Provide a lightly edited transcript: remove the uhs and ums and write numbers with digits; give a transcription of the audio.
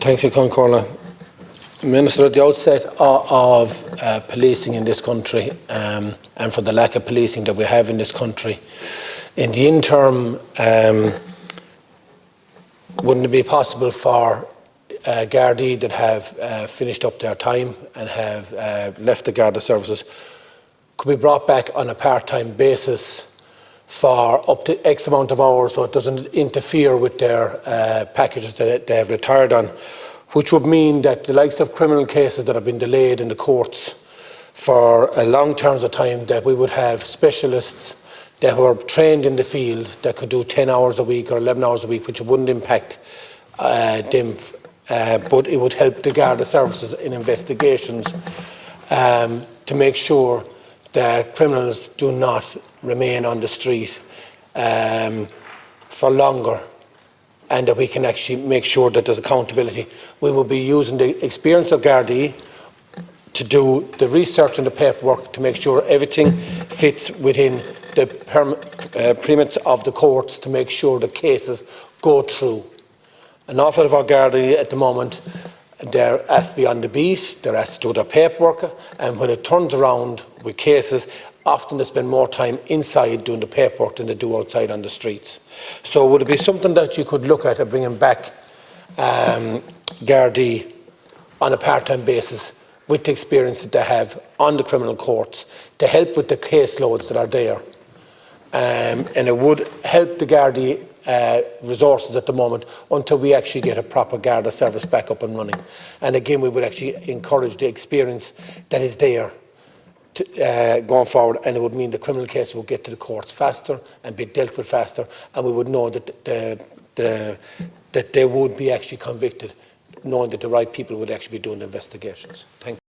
Thank you, Concorla. Minister, at the outset of policing in this country and for the lack of policing that we have in this country, in the interim, wouldn't it be possible for Gardaí that have finished up their time and have left the Garda services could be brought back on a part-time basis for up to X amount of hours, so it doesn't interfere with their packages that they have retired on, which would mean that the likes of criminal cases that have been delayed in the courts for long terms of time, that we would have specialists that were trained in the field that could do 10 hours a week or 11 hours a week, which wouldn't impact them, but it would help the Garda services in investigations to make sure that criminals do not remain on the street for longer, and that we can actually make sure that there's accountability. We will be using the experience of Gardaí to do the research and the paperwork to make sure everything fits within the premises of the courts, to make sure the cases go through. An awful lot of our Gardaí at the moment, they're asked to be on the beat, they're asked to do their paperwork, and when it turns around with cases, often they spend more time inside doing the paperwork than they do outside on the streets. So would it be something that you could look at bringing back Gardaí on a part-time basis with the experience that they have on the criminal courts to help with the caseloads that are there? And it would help the Gardaí resources at the moment until we actually get a proper Garda service back up and running. And again, we would actually encourage the experience that is there going forward, and it would mean the criminal case will get to the courts faster and be dealt with faster, and we would know that that they would be actually convicted, knowing that the right people would actually be doing the investigations. Thank you.